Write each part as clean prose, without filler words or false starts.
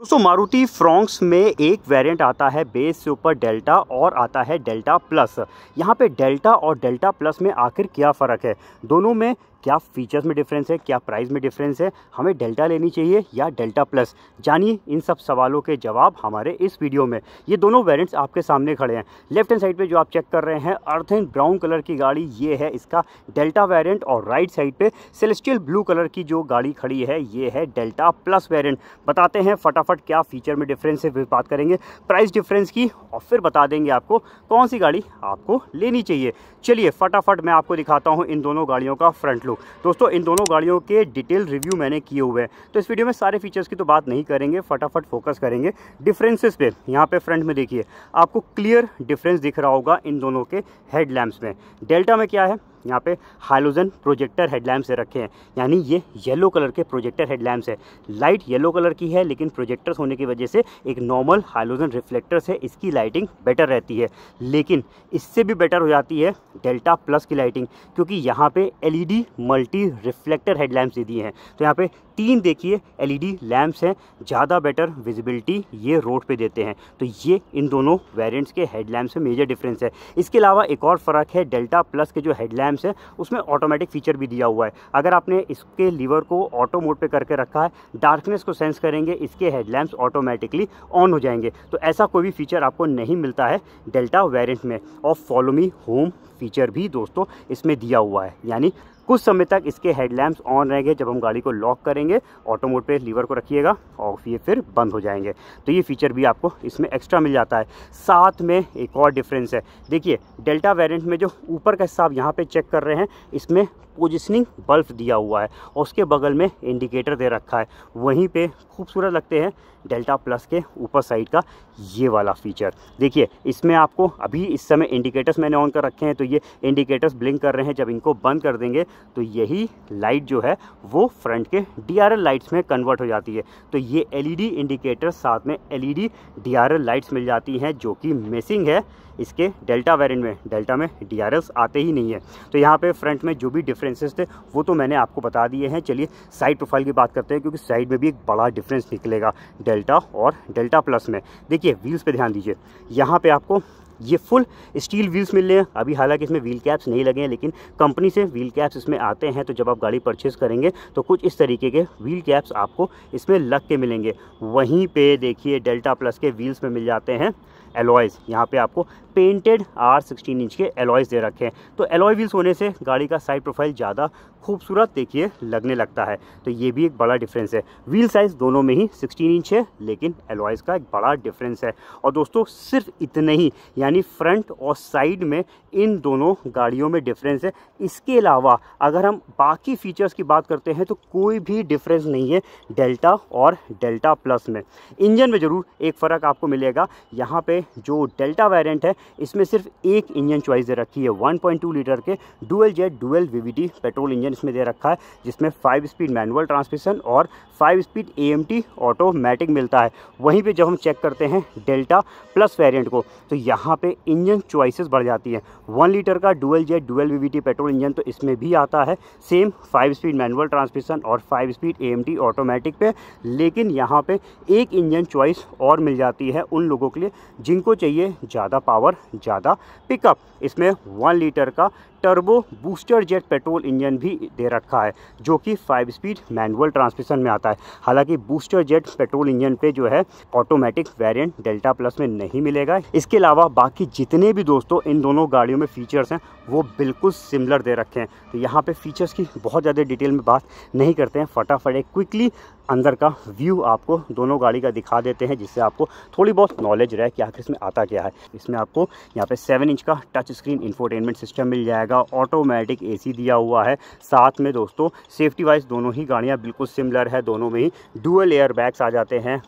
दोस्तों मारुति फ्रॉन्क्स में एक वेरिएंट आता है बेस से ऊपर डेल्टा और आता है डेल्टा प्लस। यहाँ पे डेल्टा और डेल्टा प्लस में आखिर क्या फ़र्क है, दोनों में क्या फीचर्स में डिफरेंस है, क्या प्राइस में डिफरेंस है, हमें डेल्टा लेनी चाहिए या डेल्टा प्लस। जानिए इन सब सवालों के जवाब हमारे इस वीडियो में। ये दोनों वेरिएंट्स आपके सामने खड़े हैं। लेफ्ट हैंड साइड पे जो आप चेक कर रहे हैं अर्थिन ब्राउन कलर की गाड़ी, ये है इसका डेल्टा वेरिएंट, और राइट साइड पे सेलेस्टियल ब्लू कलर की जो गाड़ी खड़ी है ये है डेल्टा प्लस वेरिएंट। बताते हैं फटाफट क्या फीचर में डिफरेंस है, फिर बात करेंगे प्राइस डिफरेंस की और फिर बता देंगे आपको कौन सी गाड़ी आपको लेनी चाहिए। चलिए फटाफट मैं आपको दिखाता हूँ इन दोनों गाड़ियों का फ्रंट लुक। दोस्तों इन दोनों गाड़ियों के डिटेल रिव्यू मैंने किए हुए हैं, तो इस वीडियो में सारे फीचर्स की तो बात नहीं करेंगे, फटाफट फोकस करेंगे डिफरेंसेस पे। यहाँ पे फ्रंट में देखिए आपको क्लियर डिफरेंस दिख रहा होगा इन दोनों के हेडलैम्प्स में। डेल्टा में क्या है, यहाँ पे हाइलोजन प्रोजेक्टर हेडलैम्प्स से रखे हैं, यानी ये येलो कलर के प्रोजेक्टर हेडलैम्प्स है। लाइट येलो कलर की है लेकिन प्रोजेक्टर्स होने की वजह से एक नॉर्मल हाइलोजन रिफ्लेक्टर्स है, इसकी लाइटिंग बेटर रहती है। लेकिन इससे भी बेटर हो जाती है डेल्टा प्लस की लाइटिंग, क्योंकि यहाँ पे एलईडी मल्टी रिफ्लेक्टर हेडलैम्प्स दे दिए हैं। तो यहाँ पे 3 देखिए एलईडी लैम्प्स हैं, ज़्यादा बेटर विजिबिलिटी ये रोड पे देते हैं। तो ये इन दोनों वेरिएंट्स के हेडलैम्प्स में मेजर डिफरेंस है। इसके अलावा एक और फ़र्क है, डेल्टा प्लस के जो हेडलैम्प्स है उसमें ऑटोमेटिक फीचर भी दिया हुआ है। अगर आपने इसके लीवर को ऑटो मोड पे करके रखा है, डार्कनेस को सेंस करेंगे, इसके हेडलैम्प्स ऑटोमेटिकली ऑन हो जाएंगे। तो ऐसा कोई भी फीचर आपको नहीं मिलता है डेल्टा वेरिएंट में। और फॉलो मी होम फीचर भी दोस्तों इसमें दिया हुआ है, यानी कुछ समय तक इसके हेडलैम्प्स ऑन रहेंगे। जब हम गाड़ी को लॉक करेंगे ऑटो मोड पे लीवर को रखिएगा और ये फिर बंद हो जाएंगे। तो ये फीचर भी आपको इसमें एक्स्ट्रा मिल जाता है। साथ में एक और डिफरेंस है, देखिए डेल्टा वेरिएंट में जो ऊपर का हिस्सा आप यहाँ पे चेक कर रहे हैं, इसमें पोजिशनिंग बल्ब दिया हुआ है और उसके बगल में इंडिकेटर दे रखा है। वहीं पे खूबसूरत लगते हैं डेल्टा प्लस के ऊपर साइड का ये वाला फीचर। देखिए इसमें आपको अभी इस समय इंडिकेटर्स मैंने ऑन कर रखे हैं, तो ये इंडिकेटर्स ब्लिंक कर रहे हैं। जब इनको बंद कर देंगे तो यही लाइट जो है वो फ्रंट के डीआरएल लाइट्स में कन्वर्ट हो जाती है। तो ये एलईडी इंडिकेटर साथ में एलईडी डीआरएल लाइट्स मिल जाती हैं, जो कि मिसिंग है इसके डेल्टा वेरिएंट में। डेल्टा में डीआरएल्स आते ही नहीं है। तो यहाँ पे फ्रंट में जो भी डिफरेंसेस थे वो तो मैंने आपको बता दिए हैं। चलिए साइड प्रोफाइल की बात करते हैं, क्योंकि साइड में भी एक बड़ा डिफरेंस निकलेगा डेल्टा और डेल्टा प्लस में। देखिए व्हील्स पे ध्यान दीजिए, यहाँ पे आपको ये फुल स्टील व्हील्स मिल रहे हैं। अभी हालांकि इसमें व्हील कैप्स नहीं लगे हैं, लेकिन कंपनी से व्हील कैप्स इसमें आते हैं। तो जब आप गाड़ी परचेज़ करेंगे तो कुछ इस तरीके के व्हील कैप्स आपको इसमें लग के मिलेंगे। वहीं पे देखिए डेल्टा प्लस के व्हील्स में मिल जाते हैं एलॉयज़। यहाँ पे आपको पेंटेड R16 इंच के एलॉयज़ दे रखे हैं। तो एलॉय व्हील्स होने से गाड़ी का साइड प्रोफाइल ज़्यादा खूबसूरत देखिए लगने लगता है। तो ये भी एक बड़ा डिफरेंस है। व्हील साइज़ दोनों में ही 16 इंच है, लेकिन एलॉयज़ का एक बड़ा डिफरेंस है। और दोस्तों सिर्फ इतने ही, यानी फ्रंट और साइड में इन दोनों गाड़ियों में डिफरेंस है। इसके अलावा अगर हम बाकी फीचर्स की बात करते हैं तो कोई भी डिफरेंस नहीं है डेल्टा और डेल्टा प्लस में। इंजन में ज़रूर एक फ़र्क आपको मिलेगा। यहाँ पे जो डेल्टा वेरिएंट है इसमें सिर्फ एक इंजन चॉइस दे रखी है। 1.2 लीटर के dual jet dual VVT petrol engine इसमें दे रखा है, जिसमें 5 स्पीड मैनुअल ट्रांसमिशन और 5 स्पीड AMT ऑटोमेटिक मिलता है। वहीं पे जब हम चेक करते हैं डेल्टा प्लस वेरिएंट को, तो यहाँ पे इंजन चॉइसेस बढ़ जाती हैं। 1 लीटर का dual jet dual VVT petrol engine तो इसमें भी आता है, सेम 5 स्पीड मैनुअल ट्रांसमिशन और 5 स्पीड AMT ऑटोमेटिक पे। लेकिन यहाँ पे एक इंजन चॉइस और मिल जाती है उन लोगों के लिए जिनको चाहिए ज़्यादा पावर ज़्यादा पिकअप। इसमें 1 लीटर का turbo booster jet petrol engine भी दे रखा है, जो कि 5 स्पीड मैनुअल ट्रांसमिशन में आता है। हालांकि बूस्टर जेट पेट्रोल इंजन पे जो है ऑटोमेटिक वेरिएंट डेल्टा प्लस में नहीं मिलेगा। इसके अलावा बाकी जितने भी दोस्तों इन दोनों गाड़ियों में फीचर्स हैं वो बिल्कुल सिमिलर दे रखे हैं। तो यहाँ पे फीचर्स की बहुत ज़्यादा डिटेल में बात नहीं करते हैं, फटाफट एक क्विकली अंदर का व्यू आपको दोनों गाड़ी का दिखा देते हैं, जिससे आपको थोड़ी बहुत नॉलेज रहे कि आखिर इसमें आता क्या है। इसमें आपको यहाँ पे 7 इंच का टच स्क्रीन इंफोटेनमेंट सिस्टम मिल जाएगा, ऑटोमेटिक AC दिया हुआ है। साथ में दोस्तों सेफ्टी वाइज दोनों ही गाड़ियाँ बिल्कुल सिमिलर है, दोनों में ही डुअल एयर बैग्स आ जाते हैं,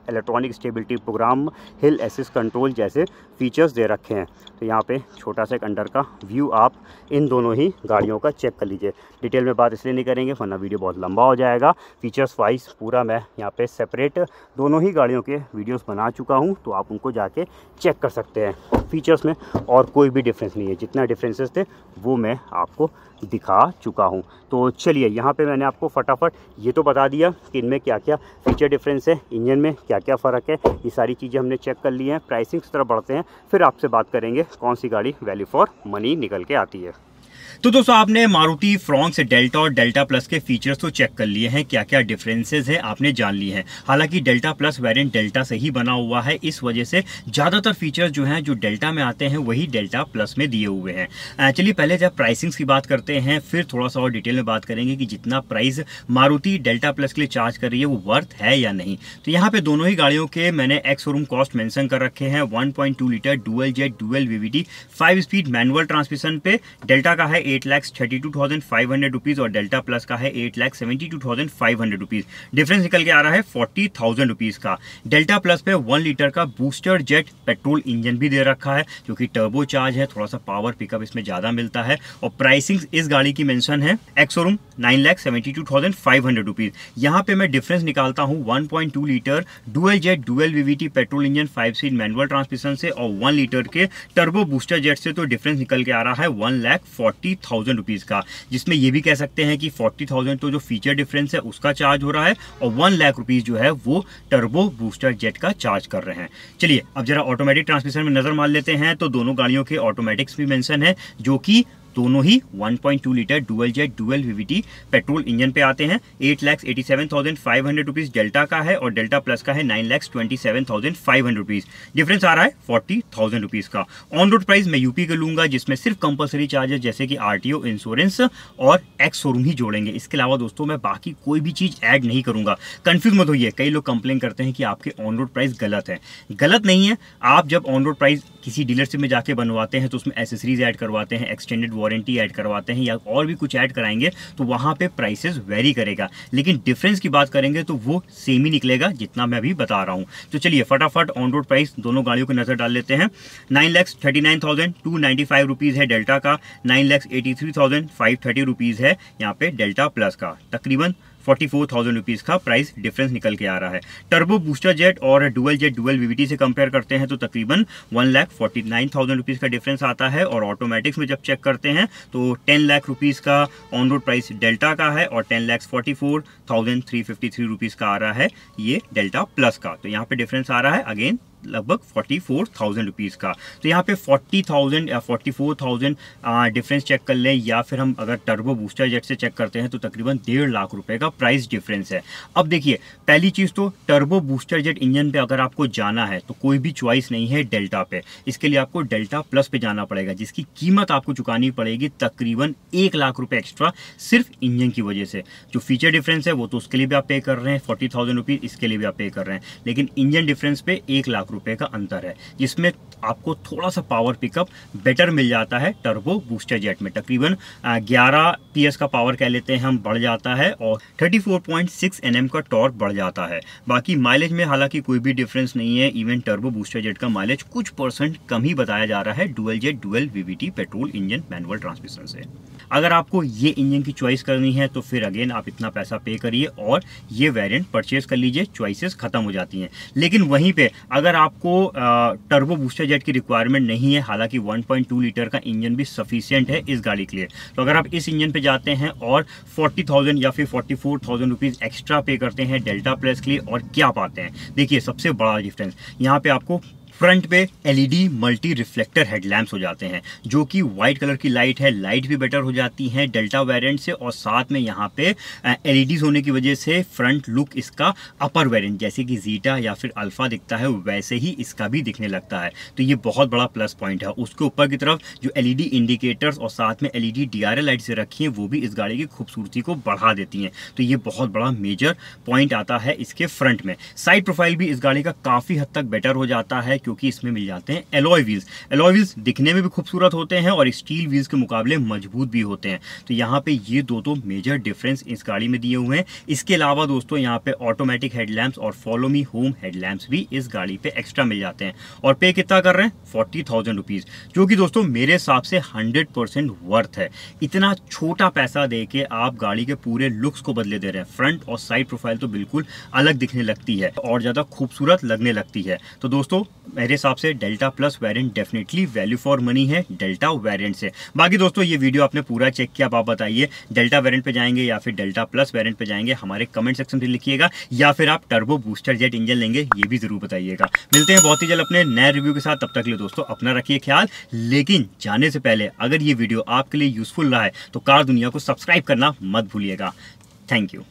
electronic stability programme, hill assist control जैसे फीचर्स दे रखे हैं। तो यहाँ पे छोटा सा एक अंडर का व्यू आप इन दोनों ही गाड़ियों का चेक कर लीजिए। डिटेल में बात इसलिए नहीं करेंगे वरना वीडियो बहुत लंबा हो जाएगा। फीचर्स वाइज पूरा मैं यहाँ पे सेपरेट दोनों ही गाड़ियों के वीडियोस बना चुका हूँ, तो आप उनको जाके चेक कर सकते हैं। फीचर्स में और कोई भी डिफरेंस नहीं है, जितना डिफरेंसेस थे वो मैं आपको दिखा चुका हूँ। तो चलिए यहाँ पे मैंने आपको फटाफट ये तो बता दिया कि इनमें क्या क्या फीचर डिफरेंस है, इंजन में क्या क्या फ़र्क है, ये सारी चीज़ें हमने चेक कर ली हैं। प्राइसिंग की तरफ बढ़ते हैं, फिर आपसे बात करेंगे कौन सी गाड़ी वैल्यू फॉर मनी निकल के आती है। तो दोस्तों आपने मारुति फ्रॉन्क्स डेल्टा और डेल्टा प्लस के फीचर्स तो चेक कर लिए हैं, क्या क्या डिफरेंसेस हैं आपने जान लिए हैं। हालांकि डेल्टा प्लस वेरिएंट डेल्टा से ही बना हुआ है, इस वजह से ज़्यादातर फीचर्स जो हैं जो डेल्टा में आते हैं वही डेल्टा प्लस में दिए हुए हैं। चलिए पहले जब प्राइसिंग्स की बात करते हैं, फिर थोड़ा सा और डिटेल में बात करेंगे कि जितना प्राइस मारुति डेल्टा प्लस के लिए चार्ज कर रही है वो वर्थ है या नहीं। तो यहाँ पे दोनों ही गाड़ियों के मैंने एक्स शोरूम कॉस्ट मेंशन कर रखे हैं। 1.2 litre dual jet dual VVT 5 speed manual transmission पे डेल्टा का है 8,32,500 रुपीज़ और डेल्टा प्लस का है 8,72,500 रुपीज़। डिफरेंस निकल के आ रहा है 40,000 रुपीज़ का। डेल्टा प्लस पे 1 लीटर का बूस्टर जेट पेट्रोल इंजन भी दे रखा है जो कि टर्बो चार्ज है, थोड़ा सा पावर पिकअप इसमें ज़्यादा मिलता है। और प्राइसिंग इस गाड़ी की मेंशन है एक्स शोरूम 9,72,500 रुपीज़। यहाँ पे मैं डिफरेंस निकालता हूँ 1.2 litre dual jet dual VVT petrol engine 5 speed manual transmission से और 1 लीटर के टर्बो बूस्टर जेट से, तो डिफरेंस निकल के आ रहा है 1,40,000 रुपीज़ का। जिसमें ये भी कह सकते हैं कि 40,000 तो जो फीचर डिफरेंस है उसका चार्ज हो रहा है और 1 लाख रुपीज़ जो है वो टर्बो बूस्टर जेट का चार्ज कर रहे हैं। चलिए अब जरा ऑटोमेटिक ट्रांसमिशन में नजर मार लेते हैं। तो दोनों गाड़ियों के ऑटोमेटिक्स भी मेंशन है जो कि दोनों ही 1.2 litre dual jet dual VVT petrol engine पे आते हैं। 8,87,500 रुपीज़ डेल्टा का है और डेल्टा प्लस का है 9,27,500 रुपीज़। डिफरेंस आ रहा है 40,000 रुपीज़ का। ऑन रोड प्राइस मैं यूपी का लूंगा जिसमें सिर्फ कंपलसरी चार्जेस जैसे कि आरटीओ, इंश्योरेंस और एक्स शोरूम ही जोड़ेंगे। इसके अलावा दोस्तों मैं बाकी कोई भी चीज़ ऐड नहीं करूंगा। कंफ्यूज मत होइए, कई लोग कंप्लेन करते हैं कि आपके ऑन रोड प्राइस गलत है। गलत नहीं है। आप जब ऑन रोड प्राइस किसी डीलरशिप में जाके बनवाते हैं तो उसमें एसेसरीज ऐड करवाते हैं, एक्सटेंडेड वारंटी ऐड करवाते हैं या और भी कुछ ऐड कराएंगे तो वहां पे प्राइसेस वेरी करेगा, लेकिन डिफरेंस की बात करेंगे तो वो सेम ही निकलेगा जितना मैं अभी बता रहा हूं। तो चलिए फटाफट ऑन रोड प्राइस दोनों गाड़ियों को नजर डाल लेते हैं। 9,39,295 रुपीज़ है डेल्टा का, 9,83,530 रुपीज़ है यहाँ पे डेल्टा प्लस का। तकरीबन 44,000 रुपीज़ का प्राइस डिफरेंस निकल के आ रहा है। टर्बो बूस्टर जेट और जेट डुअल वीवीटी से कंपेयर करते हैं तो तकरीबन 1,49,000 रुपीज़ का डिफरेंस आता है। और ऑटोमेटिक्स में जब चेक करते हैं तो 10 लाख रुपीज़ का ऑन रोड प्राइस डेल्टा का है और 10,44,353 रुपीज़ का आ रहा है ये डेल्टा प्लस का। तो यहाँ पे डिफरेंस आ रहा है अगेन लगभग 44,000 रुपीज़ का। तो यहाँ पे 40,000 या 44,000 डिफरेंस चेक कर लें, या फिर हम अगर टर्बो बूस्टर जेट से चेक करते हैं तो तकरीबन 1.5 लाख रुपए का प्राइस डिफरेंस है। अब देखिए पहली चीज़ तो टर्बो बूस्टर जेट इंजन पे अगर आपको जाना है तो कोई भी चॉइस नहीं है डेल्टा पे। इसके लिए आपको डेल्टा प्लस पे जाना पड़ेगा जिसकी कीमत आपको चुकानी पड़ेगी तकरीबन 1 लाख रुपए एक्स्ट्रा सिर्फ इंजन की वजह से। जो फीचर डिफरेंस है वो तो उसके लिए भी आप पे कर रहे हैं 40,000 रुपीज़, इसके लिए भी आप पे कर रहे हैं, लेकिन इंजन डिफरेंस पे 1 लाख रुपए का अंतर है जिसमें आपको थोड़ा सा पावर पिकअप बेटर मिल जाता है टर्बो बूस्टर जेट में। तकरीबन 11 PS का पावर कह लेते हैं हम बढ़ जाता है और 34.6 Nm का टॉर्क बढ़ जाता है। बाकी माइलेज में हालांकि कोई भी डिफरेंस नहीं है। इवन टर्बो बूस्टर जेट का माइलेज कुछ परसेंट कम ही बताया जा रहा है dual jet dual VVT petrol engine manual transmission से। अगर आपको ये इंजन की चॉइस करनी है तो फिर अगेन आप इतना पैसा पे करिए और ये वेरिएंट परचेज कर लीजिए, चॉइसेस खत्म हो जाती हैं। लेकिन वहीं पे अगर आपको टर्बो बूस्टर जेट की रिक्वायरमेंट नहीं है, हालांकि 1.2 लीटर का इंजन भी सफिशिएंट है इस गाड़ी के लिए, तो अगर आप इस इंजन पे जाते हैं और 40,000 या फिर 44,000 रुपीज़ एक्स्ट्रा पे करते हैं डेल्टा प्लस के लिए, और क्या पाते हैं देखिए सबसे बड़ा डिफरेंस यहाँ पे आपको फ्रंट पे एलईडी मल्टी रिफ्लेक्टर हेडलैम्प्स हो जाते हैं जो कि वाइट कलर की लाइट है, लाइट भी बेटर हो जाती है डेल्टा वेरिएंट से। और साथ में यहाँ पे एलईडीज होने की वजह से फ्रंट लुक इसका अपर वेरिएंट जैसे कि जीटा या फिर अल्फा दिखता है वैसे ही इसका भी दिखने लगता है, तो ये बहुत बड़ा प्लस पॉइंट है। उसके ऊपर की तरफ जो एलईडी इंडिकेटर्स और साथ में एलईडी डीआरएल लाइट से रखी हैं वो भी इस गाड़ी की खूबसूरती को बढ़ा देती हैं, तो ये बहुत बड़ा मेजर पॉइंट आता है इसके फ्रंट में। साइड प्रोफाइल भी इस गाड़ी का काफ़ी हद तक बेटर हो जाता है क्योंकि इसमें मिल जाते हैं एलॉय व्हील्स। एलॉय व्हील्स दिखने में भी खूबसूरत होते हैं और स्टील व्हील्स के मुकाबले मजबूत भी होते हैं, तो यहाँ पे ये दो मेजर डिफरेंस इस गाड़ी में दिए हुए हैं। इसके अलावा दोस्तों यहाँ पे ऑटोमेटिक हेडलैम्प्स और फॉलो मी होम हेडलैम्प्स भी इस गाड़ी पे एक्स्ट्रा मिल जाते हैं। और पे कितना कर रहे हैं 40,000 रुपीज़, जो कि दोस्तों मेरे हिसाब से 100% वर्थ है। इतना छोटा पैसा दे के आप गाड़ी के पूरे लुक्स को बदले दे रहे हैं। फ्रंट और साइड प्रोफाइल तो बिल्कुल अलग दिखने लगती है और ज़्यादा खूबसूरत लगने लगती है। तो दोस्तों मेरे हिसाब से delta plus variant definitely value for money है डेल्टा वेरिएंट से। बाकी दोस्तों ये वीडियो आपने पूरा चेक किया, आप बताइए डेल्टा वेरिएंट पे जाएंगे या फिर डेल्टा प्लस वेरिएंट पे जाएंगे, हमारे कमेंट सेक्शन में लिखिएगा, या फिर आप टर्बो बूस्टर जेट इंजन लेंगे ये भी जरूर बताइएगा। मिलते हैं बहुत ही जल्द अपने नए रिव्यू के साथ, तब तक के लिए दोस्तों अपना रखिए ख्याल। लेकिन जाने से पहले अगर ये वीडियो आपके लिए यूजफुल रहा है तो कार दुनिया को सब्सक्राइब करना मत भूलिएगा। Thank you.